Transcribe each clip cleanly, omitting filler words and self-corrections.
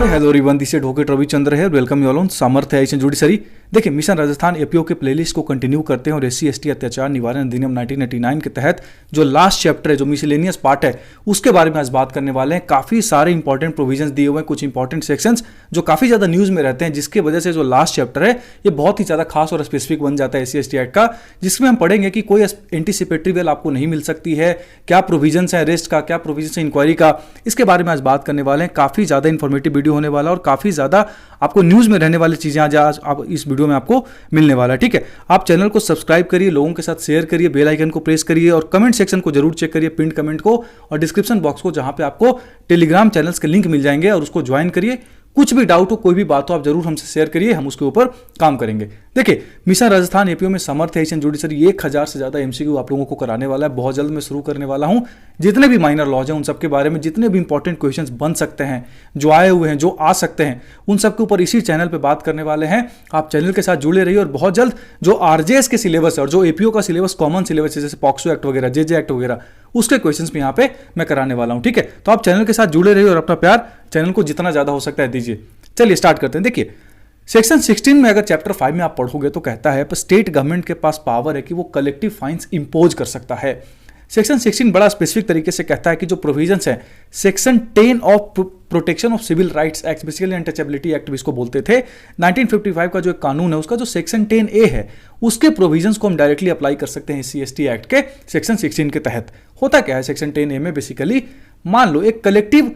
Hello everyone, this is advocate Ravichandra है। Welcome you all on Samarthya Asian judiciary. देखिए, mission Rajasthan APO के playlist को continue करते हैं और एससी एसटी अत्याचार निवारण अधिनियम 1989 के तहत जो लास्ट चैप्टर है, जो मिसलेनियस पार्ट है, उसके बारे में आज बात करने वाले हैं। काफी सारे इंपॉर्टेंट प्रोविजंस दिए हुए हैं, कुछ इंपॉर्टेंट सेक्शंस जो काफी ज्यादा न्यूज में रहते हैं, जिसकी वजह से जो लास्ट चैप्टर है ये बहुत ही ज्यादा खास और स्पेसिफिक बन जाता है एससी एसटी एक्ट का, जिसमें हम पढ़ेंगे कि कोई एंटीसिपेटरी बेल आपको नहीं मिल सकती है, क्या प्रोविजंस है अरेस्ट का, क्या प्रोविजंस है इंक्वायरी का, इसके बारे में आज बात करने वाले हैं। काफी ज्यादा इंफॉर्मेटिव वीडियो होने वाला और काफी ज्यादा आपको न्यूज में रहने वाली चीजें आज आप इस वीडियो में आपको मिलने वाला है। ठीक है, आप चैनल को सब्सक्राइब करिए, लोगों के साथ शेयर करिए, बेल आइकन को प्रेस करिए और कमेंट सेक्शन को जरूर चेक करिए, पिन कमेंट को और डिस्क्रिप्शन बॉक्स को, जहां पे आपको टेलीग्राम चैनल्स के लिंक मिल जाएंगे और उसको ज्वाइन करिए। कुछ भी डाउट हो, कोई भी बात हो, आप जरूर हमसे शेयर करिए, हम उसके ऊपर काम करेंगे। देखिए, मिशन राजस्थान एपीओ में सामर्थ्य एशियन जुडिशरी 1000 से ज्यादा एमसीक्यू आप लोगों को कराने वाला है। बहुत जल्द मैं शुरू करने वाला हूं। जितने भी माइनर लॉज हैं उन सबके बारे में, जितने भी इंपॉर्टेंट क्वेश्चंस बन सकते हैं, जो आए हुए हैं, जो आ सकते हैं, उन सबके ऊपर इसी चैनल पर बात करने वाले हैं। आप चैनल के साथ जुड़े रहिए और बहुत जल्द जो आरजेएस के सिलेबस है और जो एपीओ का सिलेबस, कॉमन सिलेबस है, जैसे पॉक्सो एक्ट वगैरह, जेजे एक्ट वगैरह, उसके क्वेश्चंस भी यहाँ पे मैं कराने वाला हूं। ठीक है, तो आप चैनल के साथ जुड़े रहिए और अपना प्यार चैनल को जितना ज्यादा हो सकता है दीजिए। चलिए स्टार्ट करते हैं। देखिए, सेक्शन 16 में अगर चैप्टर 5 में आप पढ़ोगे तो कहता है स्टेट गवर्नमेंट के पास पावर है कि वो कलेक्टिव फाइन्स इंपोज कर सकता है। सेक्शन 16 बड़ा स्पेसिफिक तरीके से कहता है कि जो प्रोविजंस है section 10 of protection of civil rights act, basically untouchability act भी इसको बोलते थे, 1955 का जो एक कानून है उसका जो सेक्शन 10A है, उसके प्रोविजंस को हम डायरेक्टली अप्लाई कर सकते हैं एससी एसटी एक्ट के सेक्शन 16 के तहत। होता क्या है सेक्शन 10A में? बेसिकली मान लो एक कलेक्टिव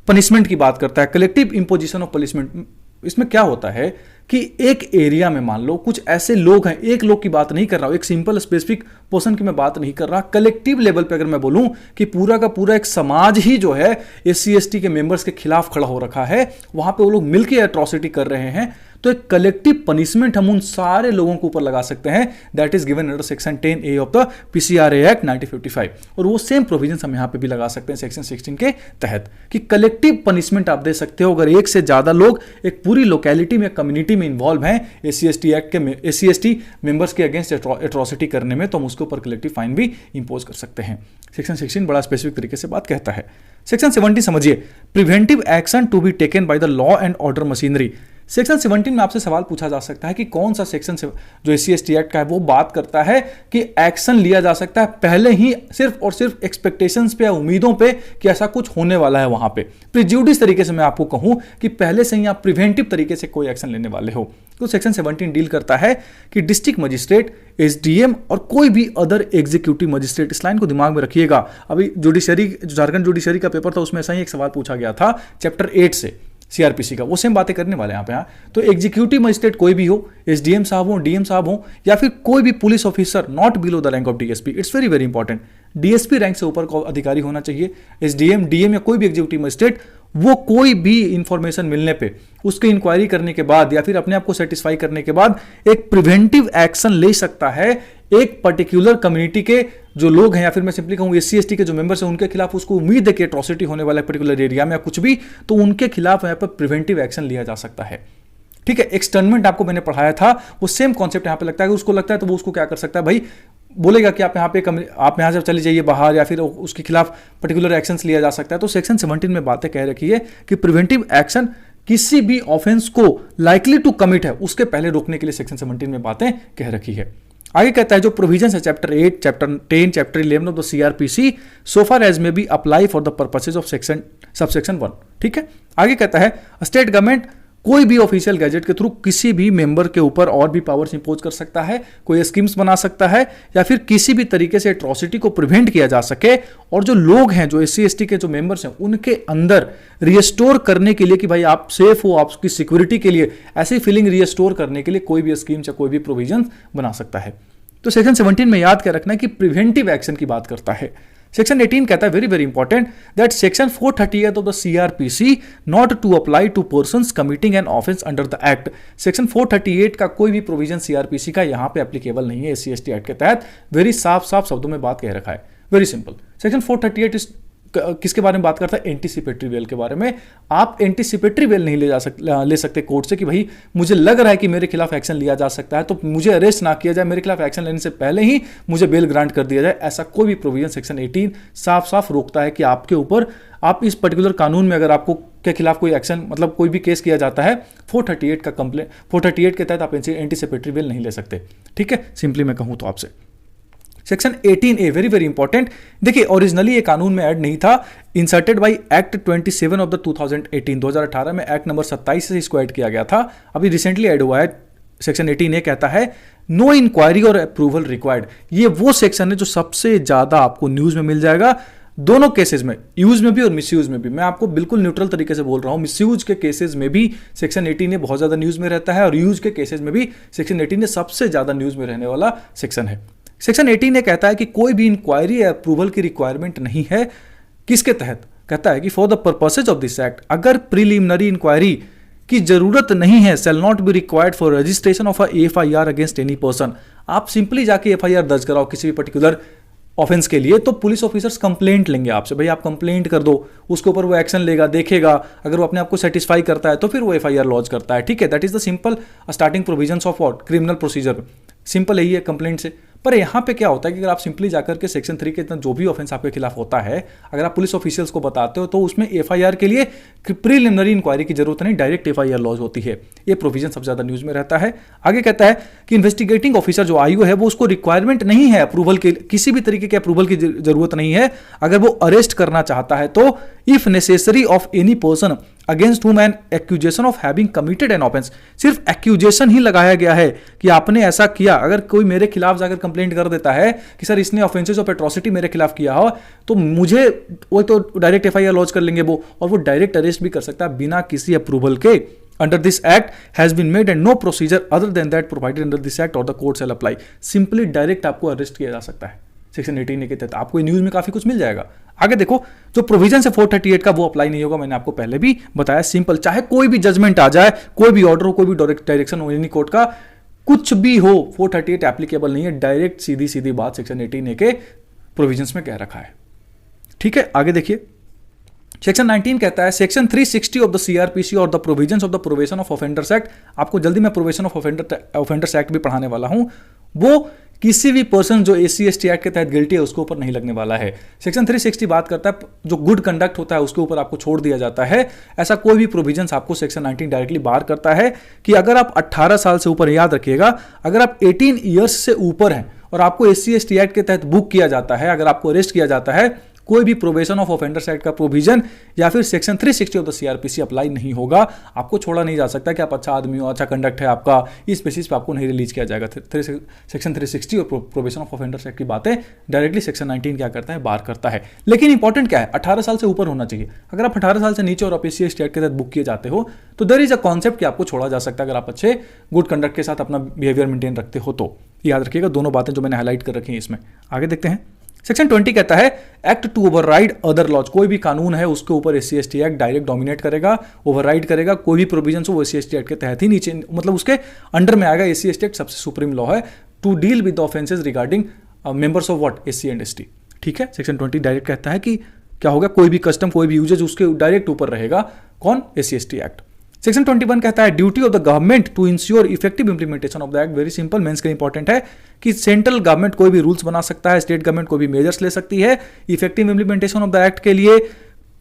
पनिशमेंट की बात करता है, कलेक्टिव इंपोजिशन ऑफ पनिशमेंट। इसमें क्या होता है कि एक एरिया में मान लो कुछ ऐसे लोग हैं, एक लोग की बात नहीं कर रहा हूं, एक सिंपल स्पेसिफिक पर्सन की मैं बात नहीं कर रहा, कलेक्टिव लेवल पे अगर मैं बोलूं कि पूरा का पूरा एक समाज ही जो है एससी एसटी के मेंबर्स के खिलाफ खड़ा हो रखा है, वहां पे वो लोग मिलकर एट्रॉसिटी कर रहे हैं, तो एक कलेक्टिव पनिशमेंट हम उन सारे लोगों के ऊपर लगा सकते हैं। That is given under section 10A of the PCRA act 1955। और वो सेम प्रोविजंस हम यहां पे भी लगा सकते हैं सेक्शन 16 के तहत कि कलेक्टिव पनिशमेंट आप दे सकते हो अगर एक से ज्यादा लोग एक पूरी लोकेलिटी में, कम्युनिटी में इन्वॉल्व हैं एससी एसटी एक्ट के, एससी एसटी मेंबर्स के अगेंस्ट एट्रॉसिटी करने में, तो हम उसके ऊपर कलेक्टिव फाइन भी इंपोज कर सकते हैं। सेक्शन 16 बड़ा स्पेसिफिक तरीके से बात कहता है। सेक्शन 17 समझिए, preventive action to be taken by the law and order machinery. Section 17 में आपसे सवाल पूछा जा सकता है कि कौन सा सेक्शन जो एससी एसटी एक्ट का है वो बात करता है कि एक्शन लिया जा सकता है पहले ही सिर्फ और सिर्फ एक्सपेक्टेशंस पे या उम्मीदों पे कि ऐसा कुछ होने वाला है, वहां पे प्रिज्यूडिस तरीके से मैं आपको कहूं कि पहले से ही आप प्रिवेंटिव तरीके से कोई एक्शन लेने वाले हो। तो सेक्शन 17 डील करता है कि डिस्ट्रिक्ट मजिस्ट्रेट, एसडीएम और कोई भी अदर एग्जीक्यूटिव मजिस्ट्रेट, इस लाइन को दिमाग में रखिएगा। अभी जुडिशरी, झारखंड जुडिशरी का पेपर था, उसमें ऐसा ही एक सवाल पूछा गया था चैप्टर 8 से सीआरपीसी का, वो सेम बातें करने वाले हैं यहाँ पे। तो एग्जीक्यूटिव मजिस्ट्रेट कोई भी हो, एसडीएम साहब हो, डीएम साहब हो, या फिर कोई भी police officer not below the rank of DSP, it's very very important. DSP rank से ऊपर का अधिकारी होना चाहिए। एसडीएम, डीएम या कोई भी एग्जीक्यूटिव मजिस्ट्रेट, वो कोई भी इंफॉर्मेशन मिलने पे उसकी इंक्वायरी करने के बाद या फिर अपने आप को सेटिस्फाई करने के बाद एक प्रिवेंटिव एक्शन ले सकता है एक पर्टिकुलर कम्युनिटी के जो लोग हैं, या फिर मैं सिंपली कहूं एससी एसटी के जो मेंबर्स हैं उनके खिलाफ उसको उम्मीद है कि एट्रॉसिटी होने वाला है पर्टिकुलर एरिया में या कुछ भी, तो उनके खिलाफ यहाँ पर प्रिवेंटिव एक्शन लिया जा सकता है। ठीक है, एक्सटर्नमेंट आपको मैंने पढ़ाया था, वो सेम कॉन्सेप्ट यहाँ पे लगता है कि उसको लगता है तो वो उसको क्या कर सकता है भाई, बोलेगा कि आप यहाँ से चले जाइए बाहर, या फिर उसके खिलाफ पर्टिकुलर एक्शंस लिया जा सकता है। तो सेक्शन 17 में बातें कह रखी है कि प्रिवेंटिव एक्शन किसी भी ऑफेंस को लाइकली टू कमिट है उसके पहले रोकने के लिए सेक्शन 17 में बातें कह रखी है। आगे कहता है जो प्रोविजंस है chapter 8, chapter 10, chapter 11 of the CrPC so far as may be apply for the purposes of subsection 1। ठीक है, आगे कहता है स्टेट गवर्नमेंट कोई भी ऑफिशियल गैजेट के थ्रू किसी भी मेंबर के ऊपर और भी पावर्स इंपोज कर सकता है, कोई स्कीम्स बना सकता है, या फिर किसी भी तरीके से एट्रॉसिटी को प्रिवेंट किया जा सके। और जो लोग हैं, जो एससी एसटी के जो मेंबर्स हैं, उनके अंदर रिस्टोर करने के लिए कि भाई आप सेफ हो, आपकी सिक्योरिटी के लिए, ऐसी फीलिंग रिस्टोर करने के लिए कोई भी स्कीम्स या कोई भी प्रोविजन बना सकता है। तो सेक्शन 17 में याद क्या रखना है कि प्रिवेंटिव एक्शन की बात करता है। सेक्शन 18 कहता है very very important that section 438 of the CrPC not to apply to persons committing an offence under the act. Section 438 का कोई भी प्रोविजन सीआरपीसी का यहां पे एप्लीकेबल नहीं है एससी एसटी एक्ट के तहत। वेरी साफ साफ शब्दों में बात कह रखा है, वेरी सिंपल। सेक्शन 438 किसके बारे में बात करता है? एंटीसिपेटरी बेल के बारे में। आप एंटीसिपेटरी बेल नहीं ले सकते कोर्ट से कि भाई मुझे लग रहा है कि मेरे खिलाफ एक्शन लिया जा सकता है तो मुझे अरेस्ट ना किया जाए, मेरे खिलाफ एक्शन लेने से पहले ही मुझे बेल ग्रांट कर दिया जाए। ऐसा कोई भी प्रोविजन सेक्शन 18 साफ साफ रोकता है कि आपके ऊपर, आप इस पर्टिकुलर कानून में अगर आपको के खिलाफ कोई एक्शन मतलब कोई भी केस किया जाता है 438 का कंप्लेंट 438 के तहत आप एंटीसिपेटरी बेल नहीं ले सकते। ठीक है, सिंपली मैं कहूं तो आपसे section 18A very very important. देखिए ओरिजिनली ये कानून में ऐड नहीं था, inserted by act 27 of the 2018 में एक्ट नंबर 27 से इसको ऐड किया गया था, अभी रिसेंटली ऐड हुआ है। सेक्शन 18A कहता है नो इंक्वायरी और अप्रूवल रिक्वायर्ड। ये वो सेक्शन है जो सबसे ज्यादा आपको न्यूज में मिल जाएगा दोनों केसेस में, यूज में भी और मिसयूज में भी। मैं आपको बिल्कुल न्यूट्रल तरीके से बोल रहा हूं, मिसयूज के केसेस में भी सेक्शन 18A बहुत ज्यादा न्यूज में रहता है और यूज के केसेस में भी सेक्शन 18A सबसे ज्यादा न्यूज में रहने वाला सेक्शन है। सेक्शन 18A कहता है कि कोई भी इंक्वायरी या अप्रूवल की रिक्वायरमेंट नहीं है। किसके तहत? कहता है कि for the purposes of this act, अगर प्रिलिमिनरी इंक्वायरी की जरूरत नहीं है, shall not be required for registration of FIR against any person. आप सिंपली जाके FIR दर्ज कराओ किसी भी पर्टिकुलर ऑफेंस के लिए, तो पुलिस ऑफिसर्स कंप्लेंट लेंगे आपसे, भाई आप कंप्लेंट कर दो, उसके ऊपर वो एक्शन लेगा, देखेगा, अगर वो अपने आप को सेटिस्फाई करता है तो फिर वो FIR लॉन्च करता है। ठीक है, that is the simple starting provisions of what criminal procedure, simple यही है कंप्लेंट से। पर यहाँ पे क्या होता है कि अगर आप सिंपली जाकर के सेक्शन 3 के जो भी ऑफेंस आपके खिलाफ होता है, अगर आप पुलिस ऑफिशियल्स को बताते हो तो उसमें FIR के लिए प्रीलिमिनरी इंक्वायरी की जरूरत नहीं, डायरेक्ट FIR लॉन्च होती है। ये प्रोविजन सबसे ज्यादा न्यूज में रहता है। आगे कहता है कि इन्वेस्टिगेटिंग ऑफिसर जो आईओ है वो उसको रिक्वायरमेंट नहीं है अप्रूवल के, किसी भी तरीके के अप्रूवल की जरूरत नहीं है। अगर वो अरेस्ट करना चाहता है तो if necessary of any person against whom an accusation of having committed an offence, सिर्फ एक्यूजेशन ही लगाया गया है कि आपने ऐसा किया। अगर कोई मेरे खिलाफ जाकर कंप्लेंट कर देता है कि सर इसने ऑफेंसेस ऑफ एट्रोसिटी मेरे खिलाफ किया हो, तो मुझे वो तो डायरेक्ट FIR लॉन्च कर लेंगे वो, और वो डायरेक्ट अरेस्ट भी कर सकता है बिना किसी अप्रूवल के। Under this act has been made and no procedure other than that provided under this act or the court shall apply. Simply direct आपको अरेस्ट किया जा सकता है सेक्शन 18A के तहत। आपको न्यूज में काफी कुछ मिल जाएगा। आगे देखो, जो प्रोविजन है 438 का वो अप्लाई नहीं होगा, मैंने आपको पहले भी बताया। सिंपल, चाहे कोई भी जजमेंट आ जाए, कोई भी ऑर्डर हो, कोई भी डायरेक्शन हो एनी कोर्ट का, कुछ भी हो, 438 एप्लीकेबल नहीं है। डायरेक्ट सीधी सीधी बात सेक्शन 18A के प्रोविजंस में कह रखा है। ठीक है, आगे देखिए सेक्शन 19 कहता है सेक्शन 360 ऑफ द CRPC और the provisions of the probation of offenders act. आपको जल्दी मैं प्रोबेशन ऑफ ऑफेंडर्स एक्ट भी पढ़ाने वाला हूं। वो किसी भी पर्सन जो SC/ST एक्ट के तहत गिल्टी है उसके ऊपर नहीं लगने वाला है। सेक्शन 360 बात करता है जो गुड कंडक्ट होता है उसके ऊपर आपको छोड़ दिया जाता है। ऐसा कोई भी प्रोविजंस आपको सेक्शन 19 डायरेक्टली बाहर करता है कि अगर आप 18 साल से ऊपर, याद रखिएगा, अगर आप 18 ईयर्स से ऊपर हैं और आपको SC/ST एक्ट के तहत बुक किया जाता है, अगर आपको अरेस्ट किया जाता है, कोई भी प्रोबेशन ऑफ ऑफेंडर्स एक्ट का प्रोविजन या फिर section 360 of the CRPC apply नहीं होगा। आपको छोड़ा नहीं जा सकता कि आप अच्छा आदमी हो, अच्छा कंडक्ट है आपका, इस बेसिस पे आपको नहीं रिलीज किया जाएगा। सेक्शन 360 और प्रोबेशन ऑफ ऑफेंडर्स एक्ट की बातें डायरेक्टली सेक्शन 19 क्या करता है, बाहर करता है। लेकिन इंपॉर्टेंट क्या है, 18 साल से ऊपर होना चाहिए। अगर आप 18 साल से नीचे और आप SC/ST एक्ट के तहत बुक किए जाते हो तो देयर इज अ कॉन्सेप्ट कि आपको छोड़ा जा सकता है अगर आप अच्छे गुड कंडक्ट के साथ अपना बिहेवियर मेंटेन रखते हो तो। याद रखिएगा दोनों बातें जो मैंने हाईलाइट कर रखी हैं इसमें। आगे देखते हैं, सेक्शन 20 कहता है act to override other laws. कोई भी कानून है उसके ऊपर SC/ST एक्ट डायरेक्ट डोमिनेट करेगा, ओवरराइड करेगा। कोई भी प्रोविजन हो वो SC/ST एक्ट के तहत ही नीचे, मतलब उसके अंडर में आएगा। SC/ST एक्ट सबसे सुप्रीम लॉ है to deal with the offences regarding members of what SC and ST। ठीक है, सेक्शन 20 डायरेक्ट कहता है कि क्या होगा, कोई भी कस्टम, कोई भी यूजेज उसके डायरेक्ट ऊपर रहेगा। कौन? SC/ST act. सेक्शन 21 कहता है duty of the government to ensure effective implementation of the act. Very simple, mains के लिए इंपॉर्टेंट है कि सेंट्रल गवर्नमेंट कोई भी रूल्स बना सकता है, स्टेट गवर्नमेंट कोई भी मेजर्स ले सकती है effective implementation of the act के लिए,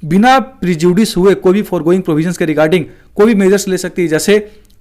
बिना प्रिजुडिस हुए कोई भी फॉरगोइंग प्रोविजंस के रिगार्डिंग कोई भी मेजर्स ले सकती है। जैसे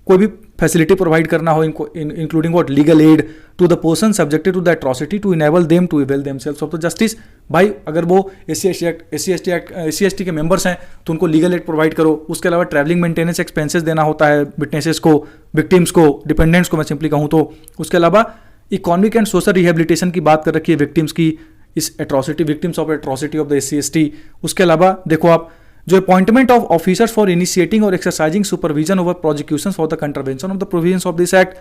कोई भी फैसिलिटी प्रोवाइड करना हो, including what legal aid to the person subjected to the atrocity to enable them to avail themselves of the justice. भाई अगर वो SC/ST के मेंबर्स हैं तो उनको लीगल एड प्रोवाइड करो। उसके अलावा ट्रैवलिंग मेंटेनेंस एक्सपेंसेस देना होता है विटनेसेस को, विक्टिम्स को, डिपेंडेंट्स को, मैं सिंपली कहूँ तो। उसके अलावा इकोनॉमिक एंड सोशल रिहेबिलिटेशन की बात कर रखी है विक्टिम्स की, इस atrocity, victims of atrocity of the SC/ST। उसके अलावा देखो आप जो appointment of officers for initiating or exercising supervision over prosecutions for the contravention of the provisions of this act,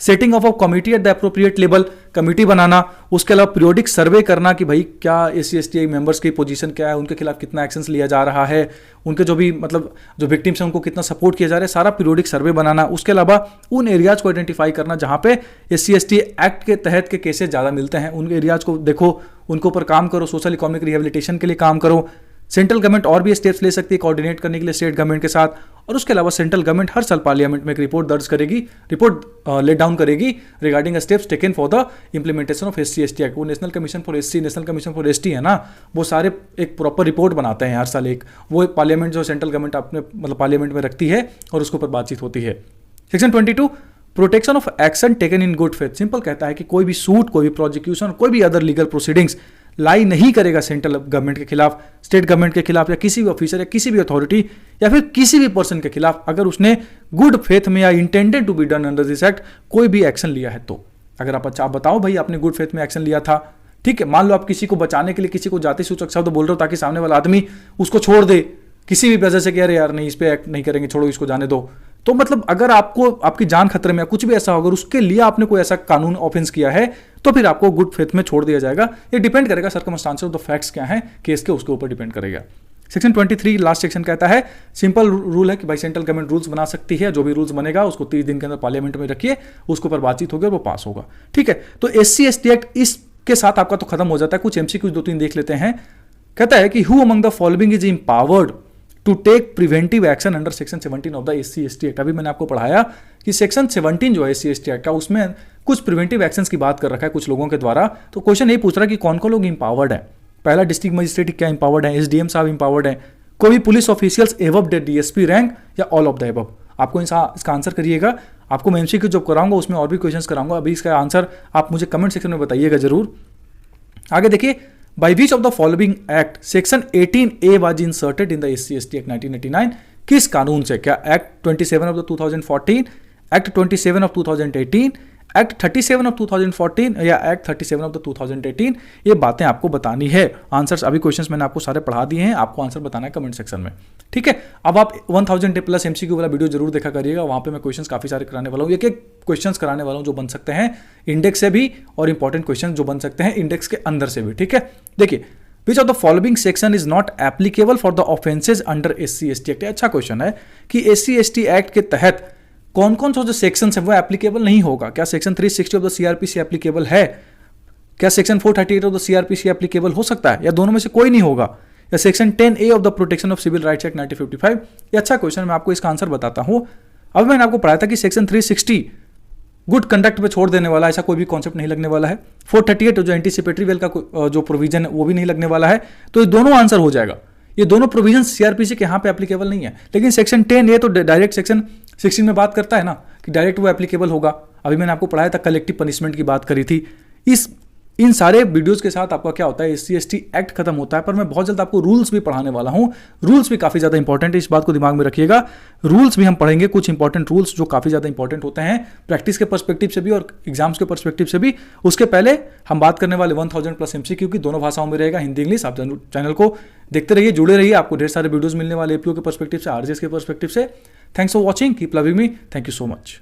setting of a committee at the appropriate level, committee बनाना। उसके अलावा periodic सर्वे करना कि भाई क्या SC/ST मेंबर्स की position क्या है, उनके खिलाफ कितना एक्शंस लिया जा रहा है, उनके जो भी मतलब जो विक्टिम्स हैं उनको कितना सपोर्ट किया जा रहा है, सारा पीरियोडिक सर्वे बनाना। उसके अलावा उन एरियाज को आइडेंटिफाई करना जहां पे SC/ST एक्ट के तहत के केसेस ज़्यादा मिलते हैं, उन एरियाज को देखो, उनके ऊपर काम करो, सोशल इकोनॉमिक रिहेबिलिटेशन के लिए काम करो। सेंट्रल गवर्नमेंट और भी स्टेप्स ले सकती है कोऑर्डिनेट करने के लिए स्टेट गवर्नमेंट के साथ, और उसके अलावा सेंट्रल गवर्नमेंट हर साल पार्लियामेंट में एक रिपोर्ट दर्ज करेगी, रिपोर्ट लेट डाउन करेगी regarding steps taken for the implementation of SC/ST act. वो national commission for SC, national commission for ST है ना, वो सारे एक प्रॉपर रिपोर्ट बनाते हैं हर साल एक, वो एक पार्लियामेंट जो सेंट्रल गवर्नमेंट अपने मतलब पार्लियामेंट में रखती है और उसके ऊपर बातचीत होती है। Section 22 protection of action taken in good faith. Simple कहता है कि कोई भी सूट, कोई भी प्रोसिक्यूशन, कोई भी अदर लीगल प्रोसीडिंग्स लाई नहीं करेगा सेंट्रल गवर्नमेंट के खिलाफ, स्टेट गवर्नमेंट के खिलाफ, या किसी भी ऑफिसर या किसी भी अथॉरिटी या फिर किसी भी पर्सन के खिलाफ अगर उसने गुड फेथ में या intended to be done under this act कोई भी एक्शन लिया है तो। अगर आप बताओ भाई आपने गुड फेथ में एक्शन लिया था, ठीक है, मान लो आप किसी को बचाने के लिए किसी को जाति सूचक शब्द बोल रहे हो ताकि सामने वाला आदमी उसको छोड़ दे किसी भी वजह से, कि अरे यार नहीं इस पे एक्ट नहीं करेंगे, छोड़ो इसको जाने दो, तो मतलब अगर आपको आपकी जान खतरे में या कुछ भी ऐसा होगा, उसके लिए आपने कोई ऐसा कानून ऑफेंस किया है तो फिर आपको गुड फेथ में छोड़ दिया जाएगा। ये डिपेंड करेगा सर्कमस्टांसेस ऑफ द फैक्ट्स क्या है केस के, उसके ऊपर डिपेंड करेगा। सेक्शन 23 लास्ट सेक्शन कहता है सिंपल रूल है कि भाई सेंट्रल गवर्नमेंट रूल्स बना सकती है, जो भी रूल्स बनेगा उसको 30 दिन के अंदर पार्लियामेंट में रखिए, उसके ऊपर बातचीत होगी और वो पास होगा। ठीक है, तो SC/ST एक्ट इसके साथ आपका तो खत्म हो जाता है। कुछ MCQ 2-3 देख लेते हैं। कहता है कि who among the following is empowered to take preventive action under section 17 of the SC/ST act. अभी मैंने आपको पढ़ाया कि सेक्शन 17 जो है SC/ST एक्ट का, उसमें कुछ प्रिवेंटिव एक्शंस की बात कर रखा है कुछ लोगों के द्वारा। तो क्वेश्चन ये पूछ रहा है कि कौन कौन लोग इंपावर्ड है। पहला डिस्ट्रिक्ट मजिस्ट्रेट क्या इंपावर्ड है, SDM साहब इंपावर्ड है, कोई भी police officials above the DSP rank, या ऑल ऑफ द एबव। आपको इसका आंसर करिएगा। आपको मैं MCQ जब कराऊंगा उसमें और भी क्वेश्चंस कराऊंगा, अभी इसका आंसर आप मुझे कमेंट सेक्शन में बताइएगा जरूर। आगे देखिए, by which of the following act section 18A was inserted in the SC/ST Act 1989। किस कानून से, क्या act 27 of the 2014, act 27 of 2018, act 37 of 2014 या एक्ट 37 ऑफ द 2018? ये बातें आपको बतानी है। आंसर्स अभी क्वेश्चंस मैंने आपको सारे पढ़ा दिए हैं, आपको आंसर बताना है कमेंट सेक्शन में। ठीक है, अब आप 1000+ MCQ वाला वीडियो जरूर देखा करिएगा, वहां पे मैं क्वेश्चंस काफी सारे कराने वाला हूँ, एक एक क्वेश्चंस कराने वाला हूँ जो बन सकते हैं इंडेक्स से भी, और इंपॉर्टेंट क्वेश्चन जो बन सकते हैं इंडेक्स के अंदर से भी। ठीक है, देखिए, which of the following section is not applicable for the offences under SC/ST act. अच्छा क्वेश्चन है कि SC/ST एक्ट के तहत कौन कौन सा जो सेक्शन है वो एप्लीकेबल नहीं होगा। क्या section 360 of the CRPC applicable है, क्या section 438 of the CRPC applicable हो सकता है, या दोनों में से कोई नहीं होगा, या section 10A of the protection of civil rights act 1955? ये अच्छा क्वेश्चन, मैं आपको इसका आंसर बताता हूं। अब मैंने आपको पढ़ाया था कि सेक्शन 360 गुड कंडक्ट पे छोड़ देने वाला, ऐसा कोई भी कॉन्सेप्ट नहीं लगने वाला है। 438 जो एंटीसिपेटरी वेल का जो प्रोविजन है वो भी नहीं लगने वाला है। तो ये दोनों आंसर हो जाएगा। ये दोनों प्रोविजन CRPC के यहाँ पे एप्लीकेबल नहीं है, लेकिन सेक्शन 10A तो डायरेक्ट सेक्शन 16 में बात करता है ना कि डायरेक्ट वो एप्लीकेबल होगा। अभी मैंने आपको पढ़ाया था, कलेक्टिव पनिशमेंट की बात करी थी। इन सारे वीडियोस के साथ आपका क्या होता है, SC/ST एक्ट खत्म होता है, पर मैं बहुत जल्द आपको रूल्स भी पढ़ाने वाला हूं। रूल्स भी काफी ज्यादा इंपॉर्टेंट है, इस बात को दिमाग में रखिएगा। रूल्स भी हम पढ़ेंगे, कुछ इंपॉर्टेंट रूल्स जो काफी ज्यादा इंपॉर्टेंट होते हैं प्रैक्टिस के पर्सपेक्टिव से भी और एग्जाम्स के पर्सपेक्टिव से भी। उसके पहले हम बात करने वाले 1000+ MCQ की, दोनों भाषाओं में रहेगा, हिंदी इंग्लिश। आप चैनल को देखते रहिए, जुड़े रहिए, आपको ढेर सारे वीडियोस मिलने वाले APO के पर्सपेक्टिव से, RJS के पर्सपेक्टिव से। Thanks for watching, keep loving me, thank you so much.